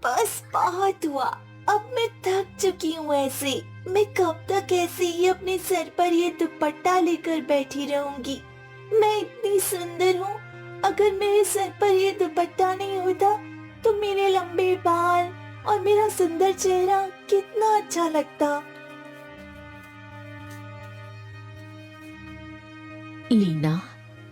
बस बहुत हुआ। अब मैं थक चुकी हूँ। ऐसे मैं कब तक ऐसे ही अपने सर पर ये दुपट्टा लेकर बैठी रहूंगी। मैं इतनी सुंदर हूँ। अगर मेरे सर पर ये दुपट्टा नहीं होता तो मेरे लंबे बाल और मेरा सुंदर चेहरा कितना अच्छा लगता। लीना,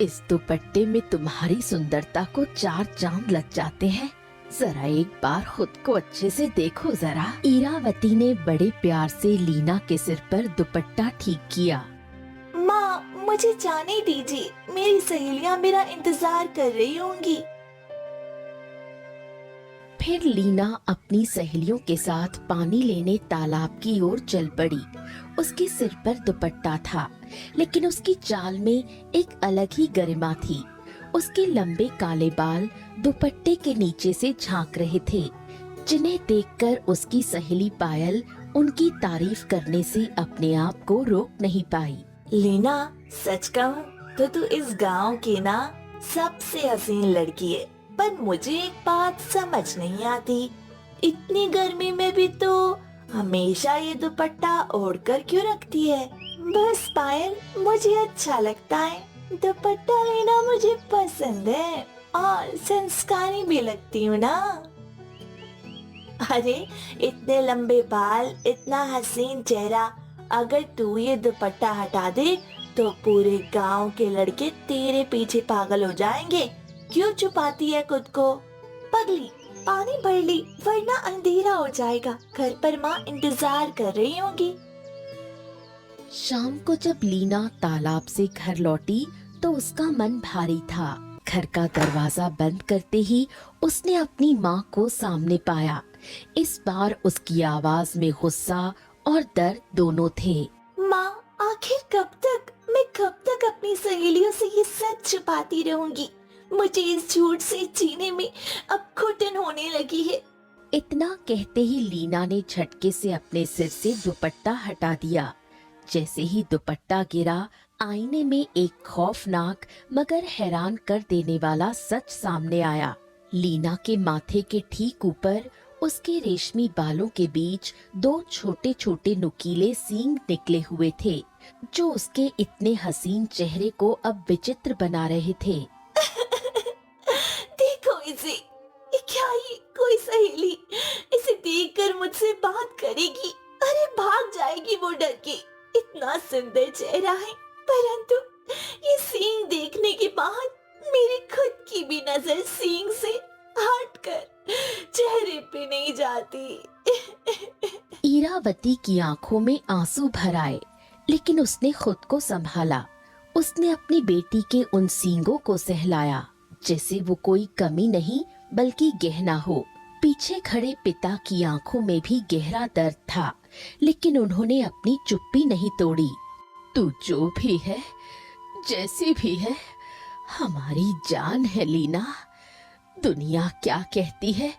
इस दुपट्टे में तुम्हारी सुंदरता को चार चांद लग जाते हैं। जरा एक बार खुद को अच्छे से देखो जरा। इरावती ने बड़े प्यार से लीना के सिर पर दुपट्टा ठीक किया। माँ, मुझे जाने दीजिए, मेरी सहेलियाँ मेरा इंतजार कर रही होंगी। फिर लीना अपनी सहेलियों के साथ पानी लेने तालाब की ओर चल पड़ी। उसके सिर पर दुपट्टा था, लेकिन उसकी चाल में एक अलग ही गरिमा थी। उसके लंबे काले बाल दुपट्टे के नीचे से झांक रहे थे, जिन्हें देखकर उसकी सहेली पायल उनकी तारीफ करने से अपने आप को रोक नहीं पाई। लीना, सच कहूँ तो तू इस गांव की ना सबसे हसीन लड़की है। पर मुझे एक बात समझ नहीं आती, इतनी गर्मी में भी तो हमेशा ये दुपट्टा ओढ़कर क्यों रखती है? बस पायल, मुझे अच्छा लगता है। दुपट्टा लेना मुझे पसंद है और संस्कारी भी लगती हूँ ना। अरे, इतने लंबे बाल, इतना हसीन चेहरा, अगर तू ये दुपट्टा हटा दे तो पूरे गांव के लड़के तेरे पीछे पागल हो जाएंगे। क्यों छुपाती है खुद को? पगली, पानी भर ली वरना अंधेरा हो जाएगा। घर पर माँ इंतजार कर रही होगी। शाम को जब लीना तालाब से घर लौटी तो उसका मन भारी था। घर का दरवाजा बंद करते ही उसने अपनी माँ को सामने पाया। इस बार उसकी आवाज में गुस्सा और दर्द दोनों थे। माँ, आखिर कब तक? मैं कब तक अपनी सहेलियों से ये सच छुपाती रहूंगी? मुझे इस झूठ से जीने में अब घुटन होने लगी है। इतना कहते ही लीना ने झटके से अपने सिर से दुपट्टा हटा दिया। जैसे ही दुपट्टा गिरा, आईने में एक खौफनाक मगर हैरान कर देने वाला सच सामने आया। लीना के माथे के ठीक ऊपर उसके रेशमी बालों के बीच दो छोटे छोटे नुकीले सींग निकले हुए थे, जो उसके इतने हसीन चेहरे को अब विचित्र बना रहे थे। देखो इसे, ये क्या? ये कोई सहेली इसे देखकर मुझसे बात करेगी? अरे भाग जाएगी वो डर के। इतना सुंदर चेहरा है, परंतु ये सींग देखने के बाद मेरी खुद की भी नजर सींग से हटकर चेहरे पे नहीं जाती। इरावती की आंखों में आंसू भर आए, लेकिन उसने खुद को संभाला। उसने अपनी बेटी के उन सींगों को सहलाया जैसे वो कोई कमी नहीं बल्कि गहना हो। पीछे खड़े पिता की आंखों में भी गहरा दर्द था, लेकिन उन्होंने अपनी चुप्पी नहीं तोड़ी। तू जो भी है, जैसी भी है, हमारी जान है लीना। दुनिया क्या कहती है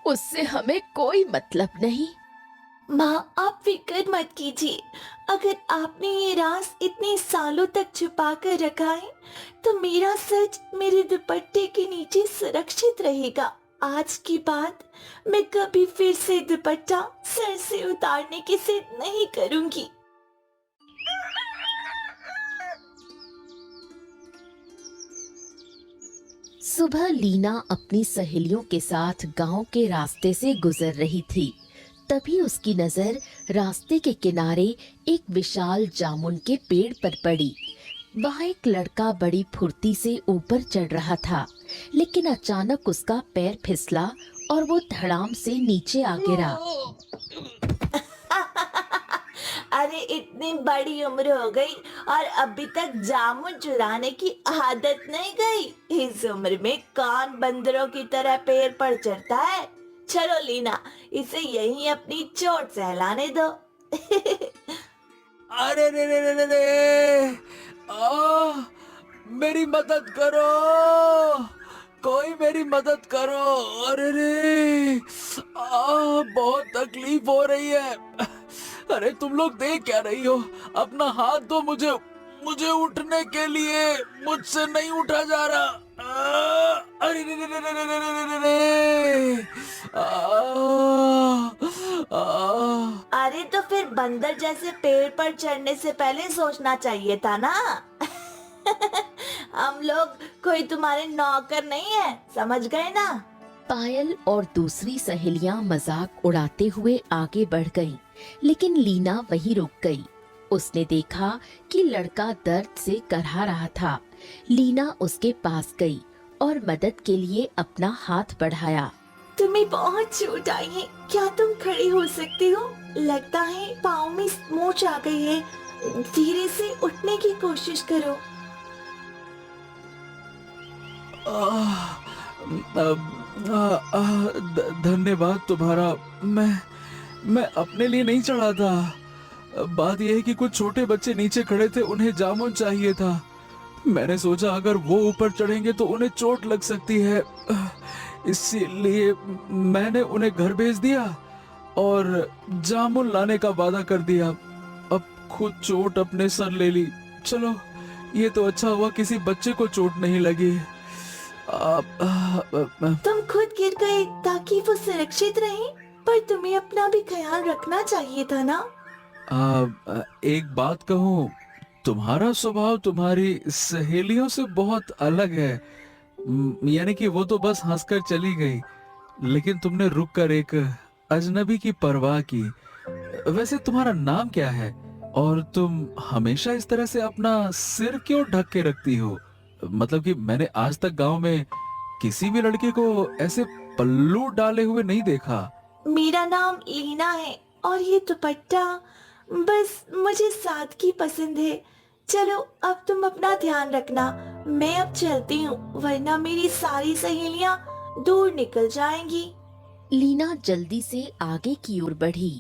उससे हमें कोई मतलब नहीं। माँ, आप फिक्र मत कीजिए। अगर आपने ये राज इतने सालों तक छुपा कर रखा है तो मेरा सच मेरे दुपट्टे के नीचे सुरक्षित रहेगा। आज के बाद मैं कभी फिर से दुपट्टा सर से उतारने की जिद नहीं करूंगी। सुबह लीना अपनी सहेलियों के साथ गांव के रास्ते से गुजर रही थी। तभी उसकी नजर रास्ते के किनारे एक विशाल जामुन के पेड़ पर पड़ी। वहाँ एक लड़का बड़ी फुर्ती से ऊपर चढ़ रहा था, लेकिन अचानक उसका पैर फिसला और वो धड़ाम से नीचे आ गिरा। अरे, इतनी बड़ी उम्र हो गई और अभी तक जामुन चुराने की आदत नहीं गई। इस उम्र में कौन बंदरों की तरह पेड़ पर चढ़ता है? चलो लीना, इसे यहीं अपनी चोट सहलाने दो। अरे रे रे रे रे रे मेरी मदद करो, कोई मेरी मदद करो। अरे रे बहुत तकलीफ हो रही है। अरे तुम लोग देख क्या रही हो? अपना हाथ दो मुझे, मुझे उठने के लिए, मुझसे नहीं उठा जा रहा। अरे रे रे रे रे रे रे रे रे रे। अरे तो फिर बंदर जैसे पेड़ पर चढ़ने से पहले सोचना चाहिए था ना। हम लोग कोई तुम्हारे नौकर नहीं है, समझ गए ना। पायल और दूसरी सहेलियां मजाक उड़ाते हुए आगे बढ़ गईं, लेकिन लीना वहीं रुक गई। उसने देखा कि लड़का दर्द से करहा रहा था। लीना उसके पास गई और मदद के लिए अपना हाथ बढ़ाया। तुम्हें बहुत चोट आई है, क्या तुम खड़ी हो सकती हो? लगता है पाँव में मोच आ गई है, धीरे से उठने की कोशिश करो। धन्यवाद तुम्हारा। मैं अपने लिए नहीं चढ़ा था। बात यह है कि कुछ छोटे बच्चे नीचे खड़े थे, उन्हें जामुन चाहिए था। मैंने सोचा अगर वो ऊपर चढ़ेंगे तो उन्हें चोट लग सकती है, इसीलिए मैंने उन्हें घर भेज दिया और जामुन लाने का वादा कर दिया। अब खुद चोट अपने सर ले ली। चलो, ये तो अच्छा हुआ किसी बच्चे को चोट नहीं लगी। तुम खुद गिर गए ताकि वो सुरक्षित रहे, पर तुम्हें अपना भी ख्याल रखना चाहिए था ना। एक बात कहूँ, तुम्हारा स्वभाव तुम्हारी सहेलियों से बहुत अलग है। यानी कि वो तो बस हंसकर चली गई, लेकिन तुमने रुककर एक अजनबी की परवाह की। वैसे तुम्हारा नाम क्या है और तुम हमेशा इस तरह से अपना सिर क्यों ढक के रखती हो? मतलब कि मैंने आज तक गांव में किसी भी लड़के को ऐसे पल्लू डाले हुए नहीं देखा। मेरा नाम लीना है और ये दुपट्टा बस मुझे सादगी पसंद है। चलो अब तुम अपना ध्यान रखना, मैं अब चलती हूँ, वरना मेरी सारी सहेलियाँ दूर निकल जाएंगी। लीना जल्दी से आगे की ओर बढ़ी।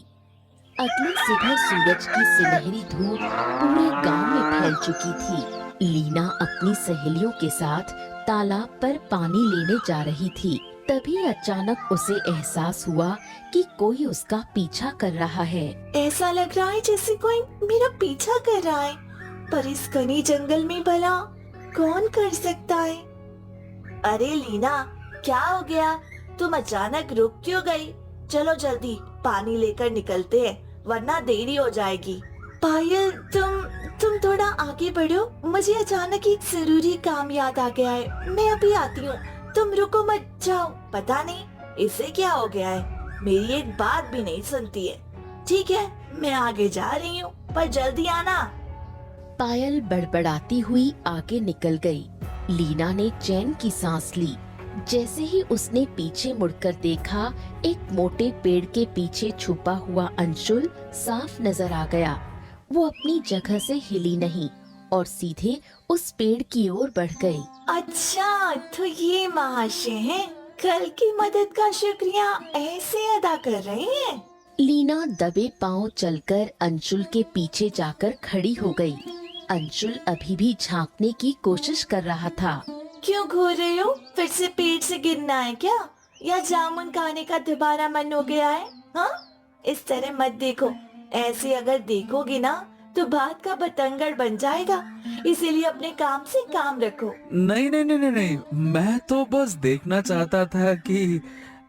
अगली सुबह सूरज की सुनहरी धूप पूरे गांव में फैल चुकी थी। लीना अपनी सहेलियों के साथ तालाब पर पानी लेने जा रही थी। तभी अचानक उसे एहसास हुआ कि कोई उसका पीछा कर रहा है। ऐसा लग रहा है जैसे कोई मेरा पीछा कर रहा है, पर इस घने जंगल में भला कौन कर सकता है? अरे लीना, क्या हो गया? तुम अचानक रुक क्यों गई? चलो जल्दी पानी लेकर निकलते हैं, वरना देरी हो जाएगी। पायल, तुम थोड़ा आगे बढ़ो, मुझे अचानक एक जरूरी काम याद आ गया है। मैं अभी आती हूँ, तुम रुको मत जाओ। पता नहीं इसे क्या हो गया है, मेरी एक बात भी नहीं सुनती है। ठीक है, मैं आगे जा रही हूँ, पर जल्दी आना। पायल बड़बड़ाती हुई आगे निकल गई। लीना ने चैन की सांस ली। जैसे ही उसने पीछे मुड़कर देखा, एक मोटे पेड़ के पीछे छुपा हुआ अंशुल साफ नजर आ गया। वो अपनी जगह से हिली नहीं और सीधे उस पेड़ की ओर बढ़ गई। अच्छा, तो ये महाशय हैं, कल की मदद का शुक्रिया ऐसे अदा कर रहे हैं। लीना दबे पांव चलकर अंशुल के पीछे जाकर खड़ी हो गई। अंशुल अभी भी झांकने की कोशिश कर रहा था। क्यों घूर रहे हो? फिर से पेड़ से गिरना है क्या, या जामुन खाने का दोबारा मन हो गया है? हाँ, इस तरह मत देखो, ऐसे अगर देखोगे ना तो बात का बतंगड़ बन जाएगा, इसीलिए अपने काम से काम रखो। नहीं नहीं नहीं नहीं नहीं, मैं तो बस देखना चाहता था कि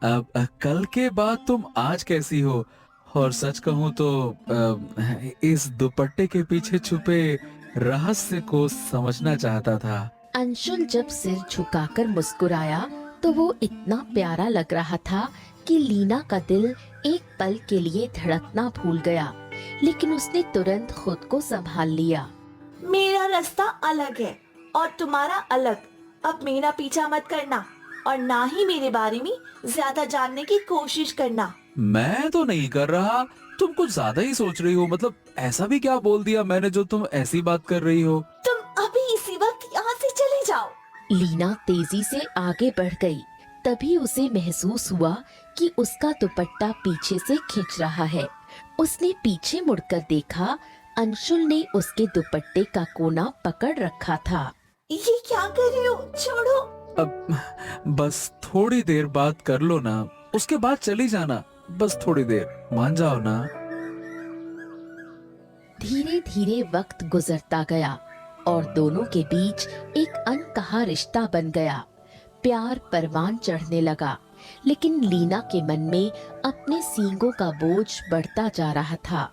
कल के बाद तुम आज कैसी हो। और सच कहूँ तो इस दुपट्टे के पीछे छुपे रहस्य को समझना चाहता था। अंशुल जब सिर झुकाकर मुस्कुराया तो वो इतना प्यारा लग रहा था कि लीना का दिल एक पल के लिए धड़कना भूल गया, लेकिन उसने तुरंत खुद को संभाल लिया। मेरा रास्ता अलग है और तुम्हारा अलग। अब मेरा पीछा मत करना और ना ही मेरे बारे में ज्यादा जानने की कोशिश करना। मैं तो नहीं कर रहा, तुम कुछ ज्यादा ही सोच रही हो। मतलब ऐसा भी क्या बोल दिया मैंने जो तुम ऐसी बात कर रही हो? तुम अभी इसी वक्त यहाँ से चले जाओ। लीना तेजी से आगे बढ़ गई। तभी उसे महसूस हुआ कि उसका दुपट्टा पीछे से खींच रहा है। उसने पीछे मुड़कर देखा, अंशुल ने उसके दुपट्टे का कोना पकड़ रखा था। ये क्या कर रहे हो? छोड़ो। अब बस थोड़ी देर बात कर लो ना, उसके बाद चली जाना। बस थोड़ी देर, मान जाओ ना। धीरे धीरे वक्त गुजरता गया और दोनों के बीच एक अनकहा रिश्ता बन गया। प्यार परवान चढ़ने लगा, लेकिन लीना के मन में अपने सींगों का बोझ बढ़ता जा रहा था।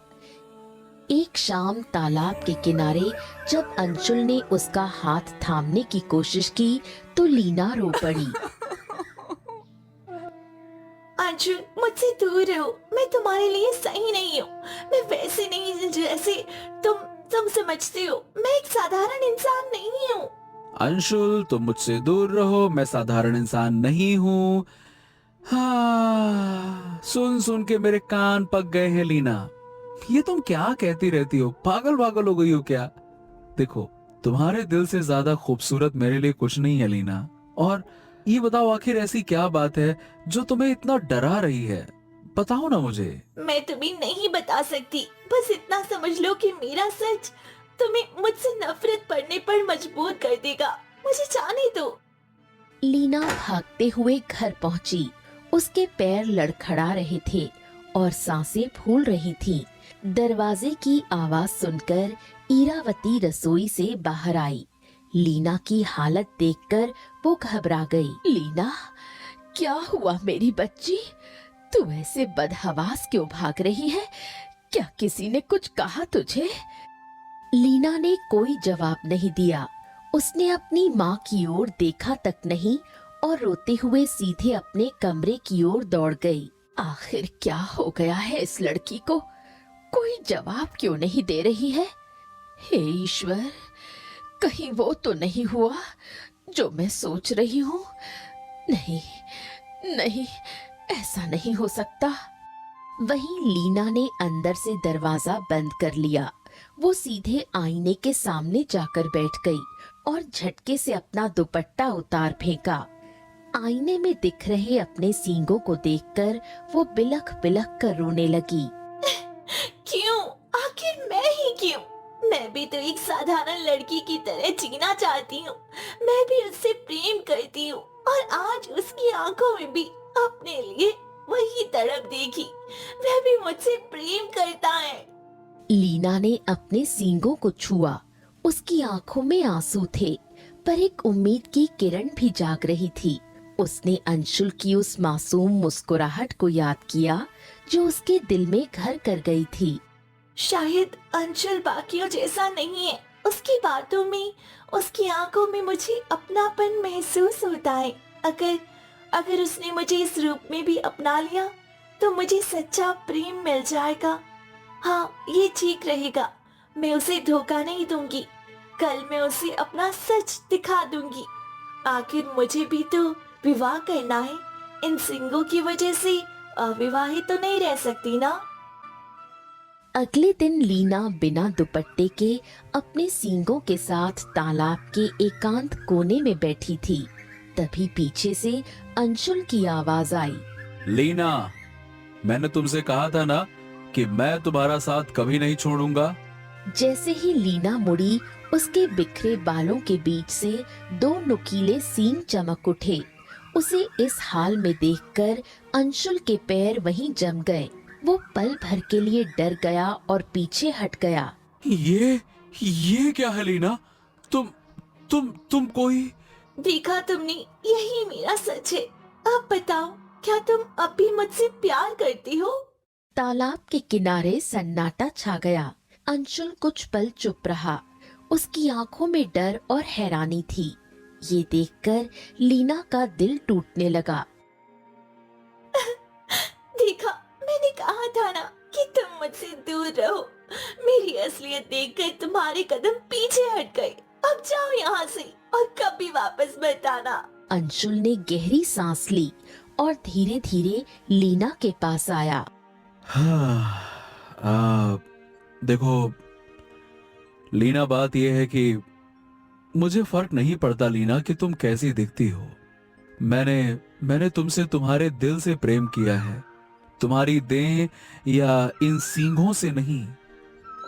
एक शाम तालाब के किनारे जब अंशुल ने उसका हाथ थामने की कोशिश की तो लीना रो पड़ी। अंशुल, मुझसे दूर रहो, मैं तुम्हारे लिए सही नहीं हूँ। मैं वैसे नहीं जैसे तुम समझते हो। मैं एक साधारण इंसान नहीं हूँ। अंशुल, तुम मुझसे दूर रहो, मैं साधारण इंसान नहीं हूँ। हाँ, सुन सुन के मेरे कान पक गए हैं लीना। ये तुम क्या कहती रहती हो? पागल पागल हो गई हो क्या? देखो, तुम्हारे दिल से ज्यादा खूबसूरत मेरे लिए कुछ नहीं है लीना। और ये बताओ, आखिर ऐसी क्या बात है जो तुम्हें इतना डरा रही है? बताओ ना मुझे। मैं तुम्हें नहीं बता सकती। बस इतना समझ लो कि मेरा सच तुम्हें मुझसे नफरत पड़ने पर मजबूर कर देगा। मुझे जाने दो। लीना भागते हुए घर पहुंची। उसके पैर लड़खड़ा रहे थे और सांसें फूल रही थीं। दरवाजे की आवाज सुनकर ईरावती रसोई से बाहर आई। लीना की हालत देखकर वो घबरा गई। लीना, क्या हुआ मेरी बच्ची? तू ऐसे बदहवास क्यों भाग रही है? क्या किसी ने कुछ कहा तुझे? लीना ने कोई जवाब नहीं दिया। उसने अपनी माँ की ओर देखा तक नहीं और रोते हुए सीधे अपने कमरे की ओर दौड़ गई। आखिर क्या हो गया है इस लड़की को? कोई जवाब क्यों नहीं दे रही है? हे ईश्वर, कहीं वो तो नहीं हुआ जो मैं सोच रही हूँ? नहीं नहीं, ऐसा नहीं हो सकता। वहीं लीना ने अंदर से दरवाजा बंद कर लिया। वो सीधे आईने के सामने जाकर बैठ गई और झटके से अपना दुपट्टा उतार फेंका। आईने में दिख रहे अपने सींगों को देखकर वो बिलख बिलख कर रोने लगी। क्यों? आखिर मैं ही क्यों? मैं भी तो एक साधारण लड़की की तरह जीना चाहती हूँ। मैं भी उससे प्रेम करती हूँ और आज उसकी आंखों में भी अपने लिए वही तड़प देखी। वह भी मुझसे प्रेम करता है। लीना ने अपने सींगों को छुआ। उसकी आंखों में आंसू थे, पर एक उम्मीद की किरण भी जाग रही थी। उसने अंशुल की उस मासूम मुस्कुराहट को याद किया जो उसके दिल में घर कर गई थी। शायद अंशुल बाकियों जैसा नहीं है। उसकी बातों में, उसकी आंखों में मुझे अपनापन महसूस होता है। अगर उसने मुझे इस रूप में भी अपना लिया तो मुझे सच्चा प्रेम मिल जाएगा। हाँ, ये ठीक रहेगा। मैं उसे धोखा नहीं दूंगी। कल मैं उसे अपना सच दिखा दूंगी। आखिर मुझे भी तो विवाह करना है। इन सिंगों की वजह से अविवाहित तो नहीं रह सकती ना। अगले दिन लीना बिना दुपट्टे के अपने सींगों के साथ तालाब के एकांत कोने में बैठी थी। तभी पीछे से अंशुल की आवाज आई। लीना, मैंने तुमसे कहा था ना कि मैं तुम्हारा साथ कभी नहीं छोड़ूंगा। जैसे ही लीना मुड़ी, उसके बिखरे बालों के बीच से दो नुकीले सींग चमक उठे। उसे इस हाल में देखकर अंशुल के पैर वहीं जम गए। वो पल भर के लिए डर गया और पीछे हट गया। ये क्या है लीना? तुम कोई? देखा तुमने, यही मेरा सच है। अब बताओ, क्या तुम अब भी मुझसे प्यार करती हो? तालाब के किनारे सन्नाटा छा गया। अंशुल कुछ पल चुप रहा। उसकी आंखों में डर और हैरानी थी। ये देखकर लीना का दिल टूटने लगा। देखा, मैंने कहा था ना कि तुम मुझसे दूर रहो। मेरी असलियत देखकर तुम्हारे कदम पीछे हट गए। अब जाओ यहाँ से और कभी वापस मत आना। अंशुल ने गहरी सांस ली और धीरे धीरे लीना के पास आया। देखो लीना, बात यह है कि मुझे फर्क नहीं पड़ता लीना कि तुम कैसी दिखती हो। मैंने तुमसे तुम्हारे दिल से प्रेम किया है, तुम्हारी देह या इन सींगों से नहीं।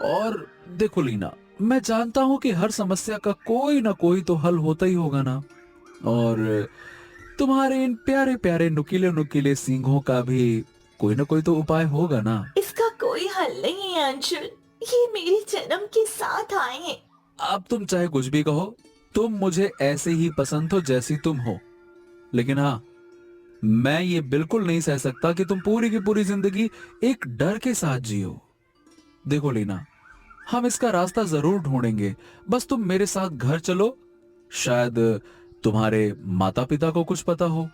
और देखो लीना, मैं जानता हूं कि हर समस्या का कोई ना कोई तो हल होता ही होगा ना। और तुम्हारे इन प्यारे प्यारे नुकीले नुकीले सींगों का भी कोई ना कोई तो उपाय होगा ना। इसका कोई हल नहीं है अंशुल। ये मेरे जन्म के साथ आए हैं। अब तुम चाहे कुछ भी कहो, तुम मुझे ऐसे ही पसंद हो जैसी तुम हो। लेकिन हाँ, मैं ये बिल्कुल नहीं सह सकता कि तुम पूरी की पूरी जिंदगी एक डर के साथ जियो। देखो लीना, हम इसका रास्ता जरूर ढूंढेंगे, बस तुम मेरे साथ घर चलो। शायद तुम्हारे माता पिता को कुछ पता हो।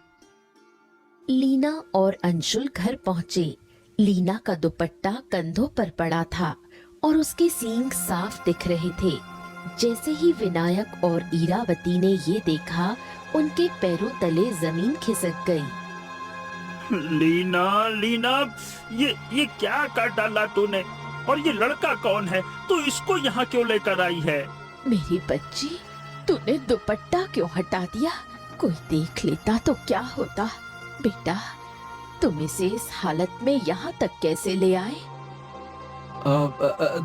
लीना और अंशुल घर पहुंचे। लीना का दुपट्टा कंधों पर पड़ा था और उसके सींग साफ दिख रहे थे। जैसे ही विनायक और ईरावती ने ये देखा, उनके पैरों तले जमीन खिसक गई। लीना, लीना, ये क्या कर डाला तूने? और ये लड़का कौन है? तू इसको यहाँ क्यों लेकर आई है? मेरी बच्ची, तूने दुपट्टा क्यों हटा दिया? कोई देख लेता तो क्या होता? बेटा, तुम इसे इस हालत में यहाँ तक कैसे ले आए?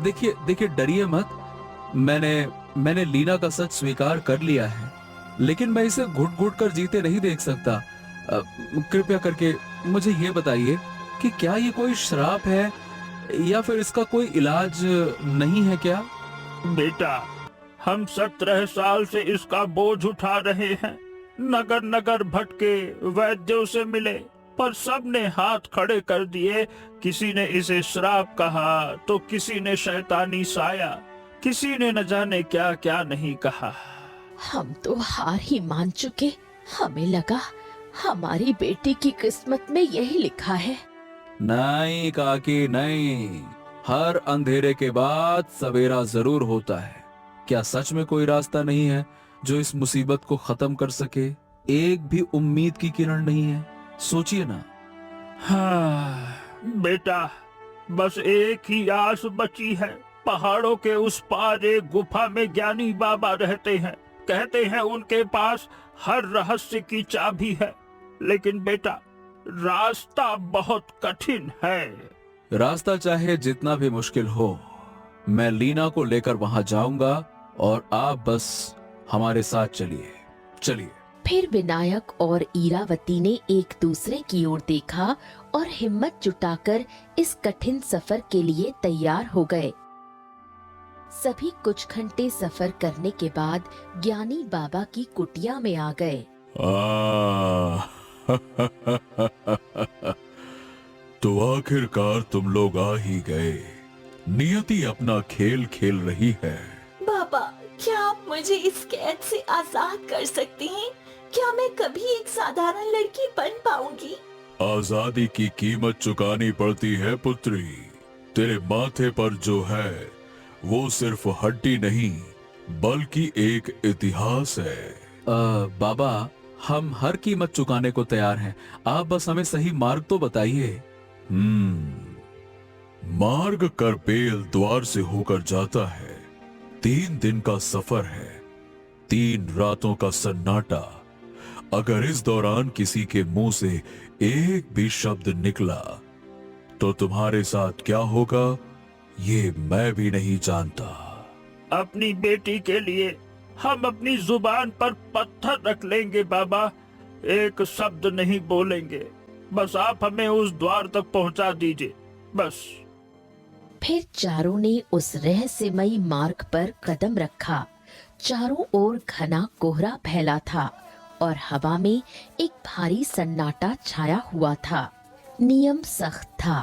देखिए देखिए, डरिए मत। मैंने लीना का सच स्वीकार कर लिया है, लेकिन मैं इसे घुट घुट कर जीते नहीं देख सकता। कृपया करके मुझे ये बताइए कि क्या ये कोई श्राप है या फिर इसका कोई इलाज नहीं है क्या? बेटा, हम 17 साल से इसका बोझ उठा रहे हैं। नगर नगर भटके, वैद्यों से मिले, पर सबने हाथ खड़े कर दिए। किसी ने इसे श्राप कहा तो किसी ने शैतानी साया, किसी ने न जाने क्या क्या नहीं कहा। हम तो हार ही मान चुके। हमें लगा हमारी बेटी की किस्मत में यही लिखा है। नहीं काकी, नहीं। हर अंधेरे के बाद सवेरा जरूर होता है। क्या सच में कोई रास्ता नहीं है जो इस मुसीबत को खत्म कर सके? एक भी उम्मीद की किरण नहीं है? सोचिए ना। हाँ बेटा, बस एक ही आस बची है। पहाड़ों के उस पार एक गुफा में ज्ञानी बाबा रहते हैं। कहते हैं उनके पास हर रहस्य की चाबी है। लेकिन बेटा, रास्ता बहुत कठिन है। रास्ता चाहे जितना भी मुश्किल हो, मैं लीना को लेकर वहां जाऊंगा और आप बस हमारे साथ चलिए। चलिए। फिर विनायक और ईरावती ने एक दूसरे की ओर देखा और हिम्मत जुटाकर इस कठिन सफर के लिए तैयार हो गए। सभी कुछ घंटे सफर करने के बाद ज्ञानी बाबा की कुटिया में आ गए। तो आखिरकार तुम लोग आ ही गए। नियति अपना खेल खेल रही है। बाबा, क्या आप मुझे इस कैद से आजाद कर सकते हैं? क्या मैं कभी एक साधारण लड़की बन पाऊंगी? आजादी की कीमत चुकानी पड़ती है पुत्री। तेरे माथे पर जो है वो सिर्फ हड्डी नहीं, बल्कि एक इतिहास है। बाबा, हम हर कीमत चुकाने को तैयार हैं। आप बस हमें सही मार्ग तो बताइए। मार्ग करपेल द्वार से होकर जाता है। 3 दिन का सफर है, 3 रातों का सन्नाटा। अगर इस दौरान किसी के मुंह से एक भी शब्द निकला तो तुम्हारे साथ क्या होगा ये मैं भी नहीं जानता। अपनी बेटी के लिए हम अपनी जुबान पर पत्थर रख लेंगे बाबा। एक शब्द नहीं बोलेंगे। बस आप हमें उस द्वार तक पहुंचा दीजिए, बस। फिर चारों ने उस रहस्यमयी मार्ग पर कदम रखा। चारों ओर घना कोहरा फैला था और हवा में एक भारी सन्नाटा छाया हुआ था। नियम सख्त था।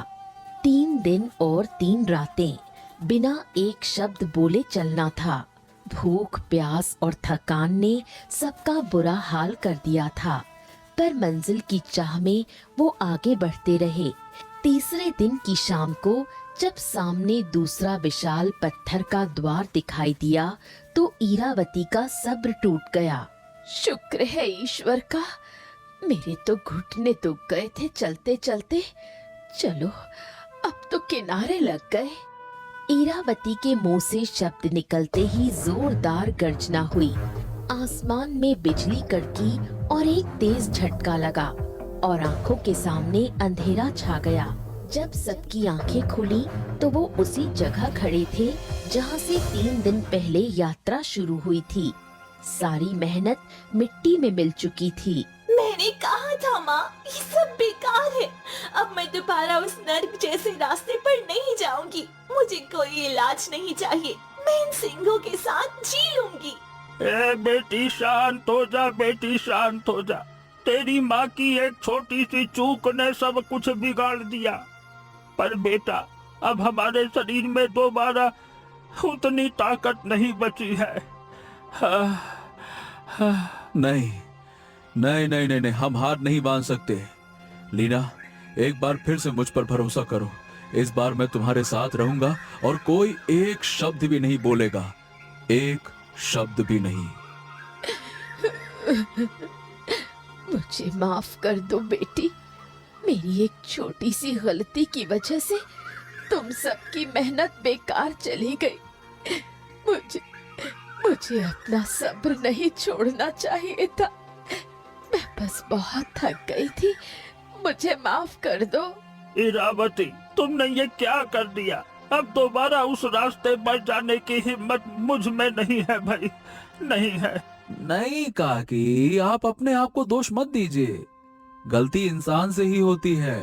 3 दिन और 3 रातें बिना एक शब्द बोले चलना था। भूख, प्यास और थकान ने सबका बुरा हाल कर दिया था, पर मंजिल की चाह में वो आगे बढ़ते रहे। तीसरे दिन की शाम को जब सामने दूसरा विशाल पत्थर का द्वार दिखाई दिया तो ईरावती का सब्र टूट गया। शुक्र है ईश्वर का, मेरे तो घुटने दुख गए थे चलते चलते। चलो, अब तो किनारे लग गए। ईरावती के मुंह से शब्द निकलते ही जोरदार गर्जना हुई। आसमान में बिजली कड़की और एक तेज झटका लगा और आंखों के सामने अंधेरा छा गया। जब सबकी आंखें खुली तो वो उसी जगह खड़े थे जहां से 3 दिन पहले यात्रा शुरू हुई थी। सारी मेहनत मिट्टी में मिल चुकी थी। मैंने कहा था माँ, ये सब बेकार है। अब मैं दोबारा उस नर्क जैसे रास्ते पर नहीं जाऊंगी। मुझे कोई इलाज नहीं चाहिए। मैं इन सिंहों के साथ जी लूंगी। ए बेटी शांत हो जा, बेटी शांत हो जा। तेरी माँ की एक छोटी सी चूक ने सब कुछ बिगाड़ दिया। पर बेटा, अब हमारे शरीर में दोबारा उतनी ताकत नहीं बची है। नहीं नहीं नहीं नहीं नहीं, हम हार नहीं मान सकते। लीना, एक बार फिर से मुझ पर भरोसा करो। इस बार मैं तुम्हारे साथ रहूंगा और कोई एक शब्द भी नहीं बोलेगा, एक शब्द भी नहीं। मुझे माफ कर दो बेटी। मेरी एक छोटी सी गलती की वजह से तुम सबकी मेहनत बेकार चली गई। मुझे अपना सब्र नहीं छोड़ना चाहिए था। मैं बस बहुत थक गई थी। मुझे माफ कर दो। इरावती, तुमने ये क्या कर दिया? अब दोबारा उस रास्ते पर जाने की हिम्मत मुझ में नहीं है भाई, नहीं है। नहीं काकी, आप अपने आप को दोष मत दीजिए। गलती इंसान से ही होती है।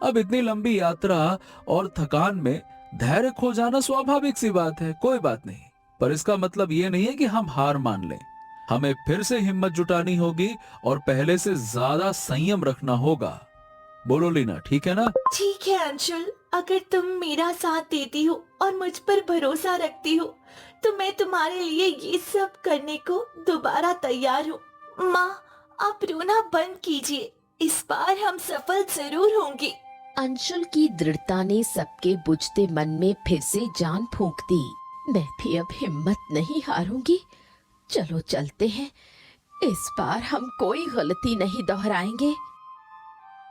अब इतनी लंबी यात्रा और थकान में धैर्य खो जाना स्वाभाविक सी बात है, कोई बात नहीं। पर इसका मतलब ये नहीं है कि हम हार मान लें। हमें फिर से हिम्मत जुटानी होगी और पहले से ज्यादा संयम रखना होगा। बोलो लीना, ठीक है ना? ठीक है अंशुल, अगर तुम मेरा साथ देती हो और मुझ पर भरोसा रखती हो तो मैं तुम्हारे लिए ये सब करने को दोबारा तैयार हूँ। माँ, आप रोना बंद कीजिए, इस बार हम सफल जरूर होंगे। अंशुल की दृढ़ता ने सबके बुझते मन में फिर से जान फूंक दी। मैं भी अब हिम्मत नहीं हारूंगी। चलो चलते हैं, इस बार हम कोई गलती नहीं दोहराएंगे।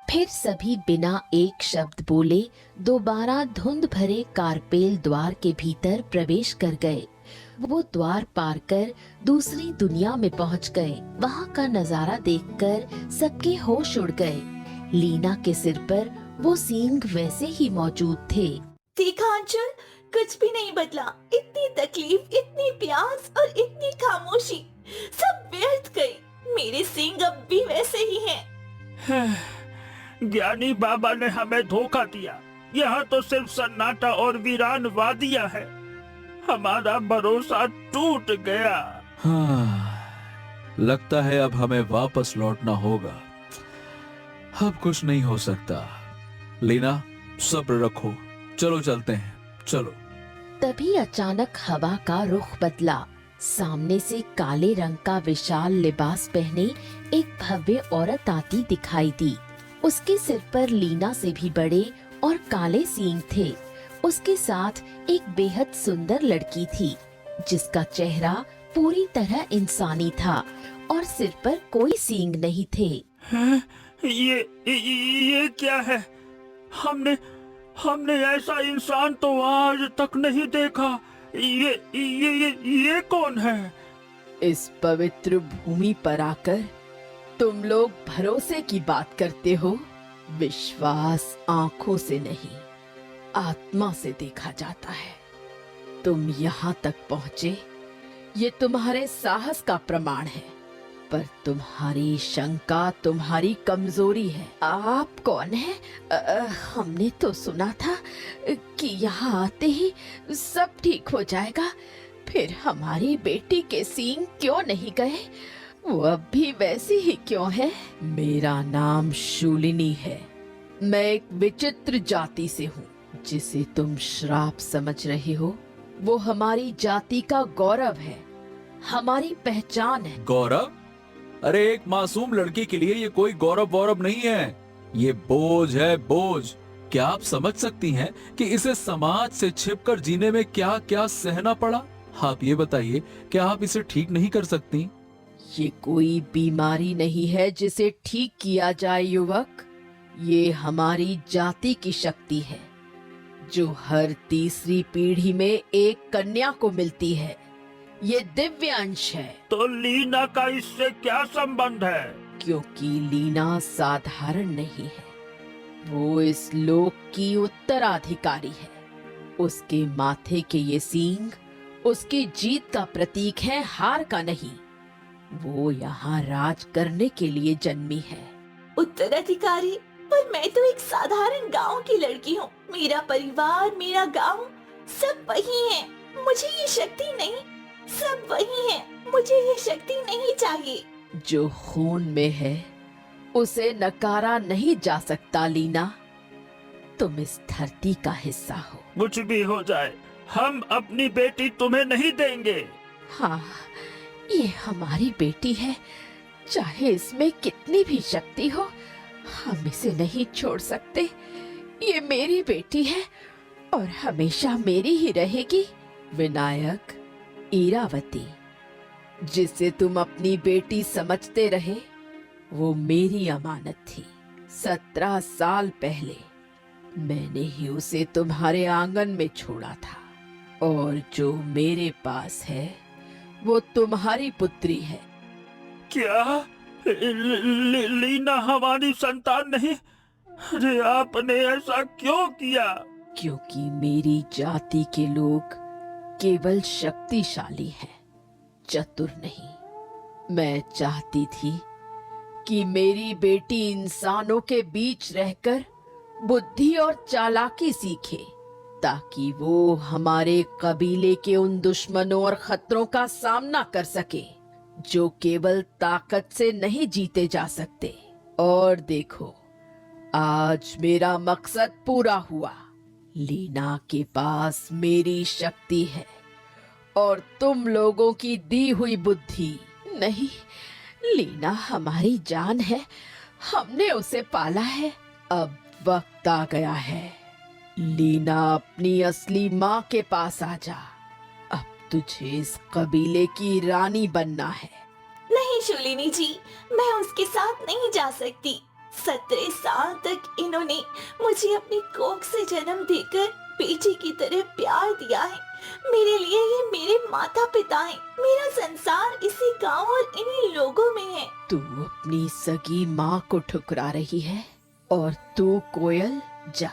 फिर सभी बिना एक शब्द बोले दोबारा धुंध भरे कारपेल द्वार के भीतर प्रवेश कर गए। वो द्वार पार कर दूसरी दुनिया में पहुंच गए। वहाँ का नजारा देखकर सबके होश उड़ गए। लीना के सिर पर वो सींग वैसे ही मौजूद थे। देखा अंशुल, कुछ भी नहीं बदला। इतनी तकलीफ, इतनी प्यास और इतनी खामोशी सब व्यर्थ गई। मेरे सींग अब भी वैसे ही हैं। ज्ञानी बाबा ने हमें धोखा दिया। यहाँ तो सिर्फ सन्नाटा और वीरान वादियाँ है। हमारा भरोसा टूट गया। हाँ, लगता है अब हमें वापस लौटना होगा। अब कुछ नहीं हो सकता। लीना, सब्र रखो, चलो चलते हैं, चलो। तभी अचानक हवा का रुख बदला। सामने से काले रंग का विशाल लिबास पहने एक भव्य औरत आती दिखाई दी। उसके सिर पर लीना से भी बड़े और काले सींग थे। उसके साथ एक बेहद सुंदर लड़की थी जिसका चेहरा पूरी तरह इंसानी था और सिर पर कोई सींग नहीं थे। ये क्या है? हमने ऐसा इंसान तो आज तक नहीं देखा। ये कौन है? इस पवित्र भूमि पर आकर तुम लोग भरोसे की बात करते हो। विश्वास आंखों से नहीं, आत्मा से देखा जाता है। तुम यहाँ तक पहुँचे, ये तुम्हारे साहस का प्रमाण है। पर तुम्हारी शंका तुम्हारी कमजोरी है। आप कौन है? हमने तो सुना था कि यहाँ आते ही सब ठीक हो जाएगा। फिर हमारी बेटी के सींग क्यों नहीं गए? वो अब भी वैसी ही क्यों है? मेरा नाम शूलिनी है। मैं एक विचित्र जाति से हूँ। जिसे तुम श्राप समझ रहे हो, वो हमारी जाति का गौरव है, हमारी पहचान है। गौरव? अरे, एक मासूम लड़की के लिए ये कोई गौरव वौरव नहीं है। ये बोझ है, बोझ। क्या आप समझ सकती हैं कि इसे समाज से छिपकर जीने में क्या क्या सहना पड़ा? आप ये बताइए, क्या आप इसे ठीक नहीं कर सकती? ये कोई बीमारी नहीं है जिसे ठीक किया जाए युवक। ये हमारी जाति की शक्ति है जो हर तीसरी पीढ़ी में एक कन्या को मिलती है। ये दिव्य अंश है। तो लीना का इससे क्या संबंध है? क्योंकि लीना साधारण नहीं है, वो इस लोक की उत्तराधिकारी है। उसके माथे के ये सींग उसकी जीत का प्रतीक है, हार का नहीं। वो यहाँ राज करने के लिए जन्मी है। उत्तराधिकारी? पर मैं तो एक साधारण गांव की लड़की हूँ। मेरा परिवार, मेरा गांव सब वही है। मुझे ये शक्ति नहीं, सब वही है। मुझे ये शक्ति नहीं चाहिए। जो खून में है उसे नकारा नहीं जा सकता लीना। तुम इस धरती का हिस्सा हो। कुछ भी हो जाए, हम अपनी बेटी तुम्हें नहीं देंगे। हाँ, ये हमारी बेटी है, चाहे इसमें कितनी भी शक्ति हो, हम इसे नहीं छोड़ सकते। ये मेरी बेटी है और हमेशा मेरी ही रहेगी। विनायक, इरावती, जिसे तुम अपनी बेटी समझते रहे, वो मेरी अमानत थी। 17 साल पहले मैंने ही उसे तुम्हारे आंगन में छोड़ा था, और जो मेरे पास है वो तुम्हारी पुत्री है। क्या लीना हमारी संतान नहीं? अरे आपने ऐसा क्यों किया? क्योंकि मेरी जाति के लोग केवल शक्तिशाली हैं, चतुर नहीं। मैं चाहती थी कि मेरी बेटी इंसानों के बीच रहकर बुद्धि और चालाकी सीखे, ताकि वो हमारे कबीले के उन दुश्मनों और खतरों का सामना कर सके जो केवल ताकत से नहीं जीते जा सकते। और देखो, आज मेरा मकसद पूरा हुआ। लीना के पास मेरी शक्ति है और तुम लोगों की दी हुई बुद्धि नहीं। लीना हमारी जान है, हमने उसे पाला है। अब वक्त आ गया है, लीना अपनी असली माँ के पास आ जा। अब तुझे इस कबीले की रानी बनना है। नहीं शूलिनी जी, मैं उसके साथ नहीं जा सकती। 17 साल तक इन्होंने मुझे अपनी कोख से जन्म देकर बेटी की तरह प्यार दिया है। मेरे लिए ये मेरे माता पिता हैं। मेरा संसार इसी गांव और इन्हीं लोगों में है। तू अपनी सगी माँ को ठुकरा रही है, और तू कोयल, जा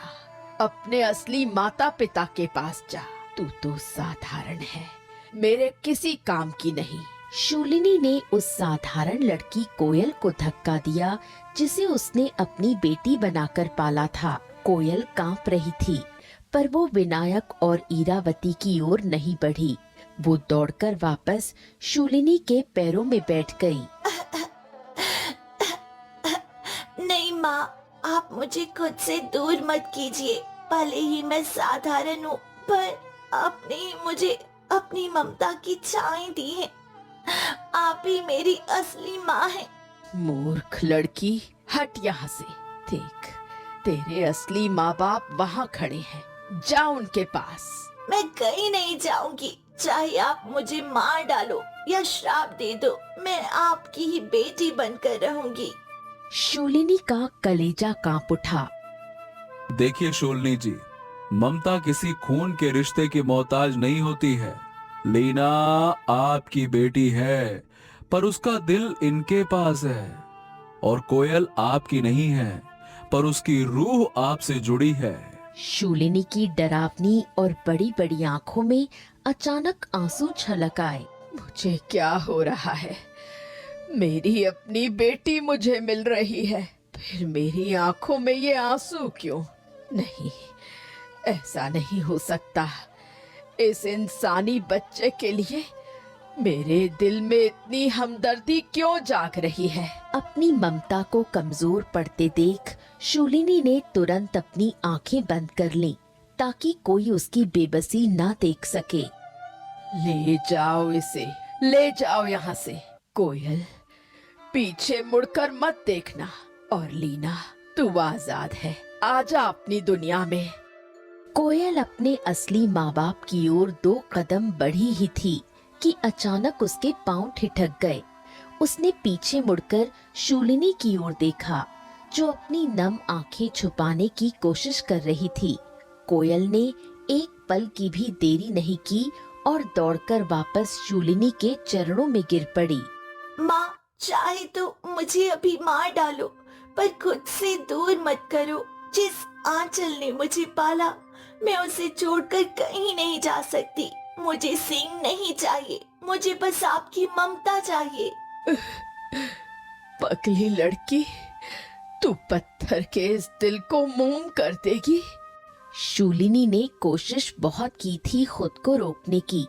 अपने असली माता पिता के पास जा। तू तो साधारण है, मेरे किसी काम की नहीं। शूलिनी ने उस साधारण लड़की कोयल को धक्का दिया जिसे उसने अपनी बेटी बनाकर पाला था। कोयल कांप रही थी, पर वो विनायक और इरावती की ओर नहीं बढ़ी। वो दौड़कर वापस शूलिनी के पैरों में बैठ गई। नहीं माँ, आप मुझे खुद से दूर मत कीजिए। भले ही मैं साधारण हूँ, पर आपने मुझे अपनी ममता की छाई दी है। आप ही मेरी असली माँ हैं। मूर्ख लड़की, हट यहाँ से। देख, तेरे असली माँ बाप वहाँ खड़े हैं, जा उनके पास। मैं कहीं नहीं जाऊंगी, चाहे आप मुझे मार डालो या श्राप दे दो, मैं आपकी ही बेटी बनकर रहूंगी। शूलिनी का कलेजा कांप उठा। देखिए शूलिनी जी, ममता किसी खून के रिश्ते की मोहताज नहीं होती है। लीना आपकी बेटी है, पर उसका दिल इनके पास है। और कोयल आपकी नहीं है, पर उसकी रूह आपसे जुड़ी है। शूलिनी की डरावनी और बड़ी बड़ी आंखों में अचानक आंसू छलक आए। मुझे क्या हो रहा है? मेरी अपनी बेटी मुझे मिल रही है, फिर मेरी आंखों में ये आंसू क्यों? नहीं, ऐसा नहीं हो सकता। इस इंसानी बच्चे के लिए मेरे दिल में इतनी हमदर्दी क्यों जाग रही है? अपनी ममता को कमजोर पड़ते देख शूलिनी ने तुरंत अपनी आंखें बंद कर लीं, ताकि कोई उसकी बेबसी ना देख सके। ले जाओ इसे, ले जाओ यहाँ से। कोयल, पीछे मुड़कर मत देखना। और लीना, तू आजाद है, आजा अपनी दुनिया में। कोयल अपने असली माँ बाप की ओर 2 कदम बढ़ी ही थी कि अचानक उसके पांव ठिठक गए। उसने पीछे मुड़कर शूलिनी की ओर देखा, जो अपनी नम आंखें छुपाने की कोशिश कर रही थी। कोयल ने एक पल की भी देरी नहीं की और दौड़कर वापस शूलिनी के चरणों में गिर पड़ी। माँ, चाहे तो मुझे अभी मार डालो, पर खुद से दूर मत करो। जिस आंचल ने मुझे पाला, मैं उसे छोड़कर कहीं नहीं जा सकती। मुझे सींग नहीं चाहिए, मुझे बस आपकी ममता चाहिए। पगली लड़की, तू पत्थर के इस दिल को मोम कर देगी। शूलिनी ने कोशिश बहुत की थी खुद को रोकने की,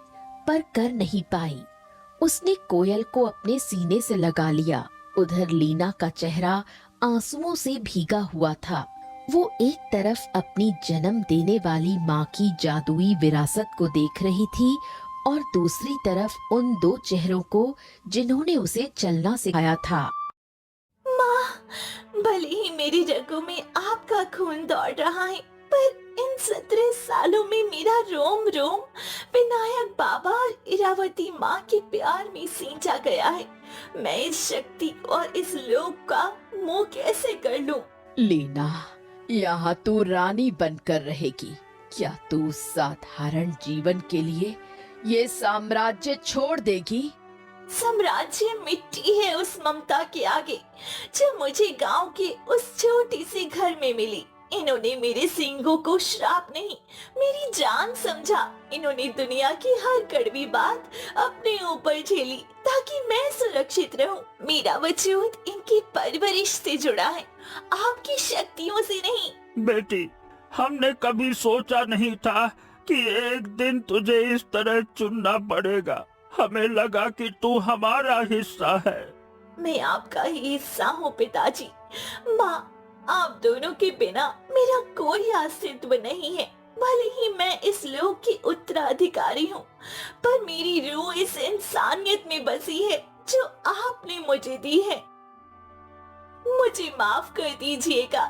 पर कर नहीं पाई। उसने कोयल को अपने सीने से लगा लिया। उधर लीना का चेहरा आंसुओं से भीगा हुआ था। वो एक तरफ अपनी जन्म देने वाली माँ की जादुई विरासत को देख रही थी और दूसरी तरफ उन दो चेहरों को जिन्होंने उसे चलना सिखाया था। माँ, भले ही मेरी रगों में आपका खून दौड़ रहा है, पर इन 17 सालों में मेरा रोम रोम विनायक बाबा और इरावती माँ के प्यार में सींचा गया है। मैं इस शक्ति और इस लोक का मुंह कैसे कर लूं? लीना, यहाँ तू रानी बनकर रहेगी। क्या तू साधारण जीवन के लिए ये साम्राज्य छोड़ देगी? साम्राज्य मिट्टी है उस ममता के आगे जो मुझे गांव के उस छोटी सी घर में मिली। इन्होंने मेरे सींगों को श्राप नहीं, मेरी जान समझा। इन्होंने दुनिया की हर कड़वी बात अपने ऊपर झेली ताकि मैं सुरक्षित रहूं। मेरा वजूद इनकी परवरिश से जुड़ा है, आपकी शक्तियों से नहीं। बेटी, हमने कभी सोचा नहीं था कि एक दिन तुझे इस तरह चुनना पड़ेगा। हमें लगा कि तू हमारा हिस्सा है। मैं आपका ही हिस्सा हूँ पिताजी। माँ, आप दोनों के बिना मेरा कोई अस्तित्व नहीं है। भले ही मैं इस लोक की उत्तराधिकारी हूँ, पर मेरी रूह इस इंसानियत में बसी है जो आपने मुझे दी है। मुझे माफ कर दीजिएगा।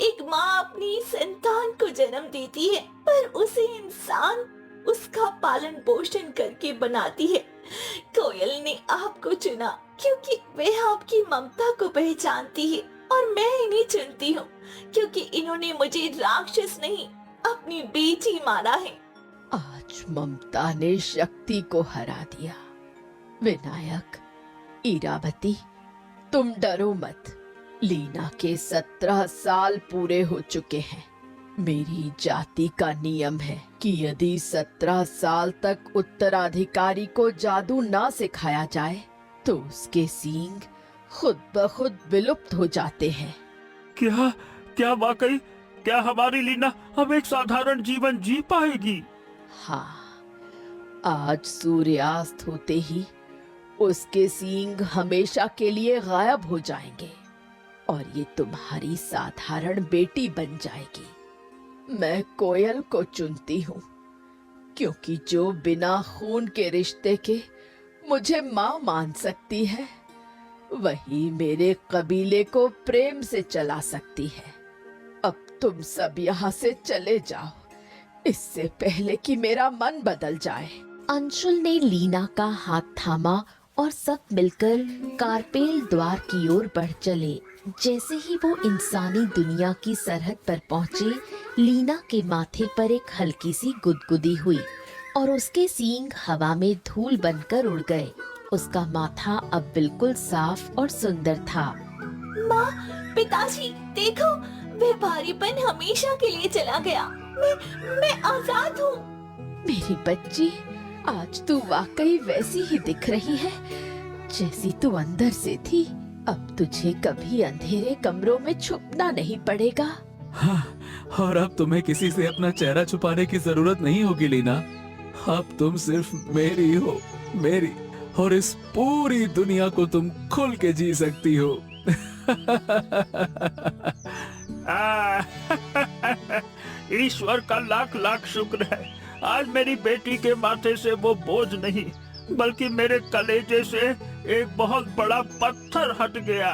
एक माँ अपनी संतान को जन्म देती है, पर उसे इंसान उसका पालन पोषण करके बनाती है। कोयल ने आपको चुना क्योंकि वह आपकी ममता को पहचानती है, और मैं इन्हें चुनती हूँ क्योंकि इन्होंने मुझे राक्षस नहीं, अपनी बेटी माना है। आज ममता ने शक्ति को हरा दिया। विनायक, इरावती, तुम डरो मत। लीना के 17 साल पूरे हो चुके हैं। मेरी जाति का नियम है कि यदि 17 साल तक उत्तराधिकारी को जादू ना सिखाया जाए तो उसके सींग खुद ब खुद विलुप्त हो जाते हैं। क्या क्या वाकई? क्या हमारी लीना अब एक साधारण जीवन जी पाएगी? हाँ, आज सूर्यास्त होते ही उसके सींग हमेशा के लिए गायब हो जाएंगे और ये तुम्हारी साधारण बेटी बन जाएगी। मैं कोयल को चुनती हूँ क्योंकि जो बिना खून के रिश्ते के मुझे माँ मान सकती है, वही मेरे कबीले को प्रेम से चला सकती है। अब तुम सब यहाँ से चले जाओ, इससे पहले कि मेरा मन बदल जाए। अंशुल ने लीना का हाथ थामा और सब मिलकर कारपेल द्वार की ओर बढ़ चले। जैसे ही वो इंसानी दुनिया की सरहद पर पहुंचे, लीना के माथे पर एक हल्की सी गुदगुदी हुई और उसके सींग हवा में धूल बनकर उड़ गए। उसका माथा अब बिल्कुल साफ और सुंदर था। माँ, पिताजी, देखो, वह भारीपन हमेशा के लिए चला गया। मैं आजाद हूँ। मेरी बच्ची, आज तू वाकई वैसी ही दिख रही है जैसी तू अंदर से थी। अब तुझे कभी अंधेरे कमरों में छुपना नहीं पड़ेगा। हाँ, और अब तुम्हें किसी से अपना चेहरा छुपाने की जरूरत नहीं होगी लीना। अब तुम सिर्फ मेरी हो, मेरी, और इस पूरी दुनिया को तुम खुल के जी सकती हो। ईश्वर का लाख लाख शुक्र है, आज मेरी बेटी के माथे से वो बोझ नहीं बल्कि मेरे कलेजे से एक बहुत बड़ा पत्थर हट गया।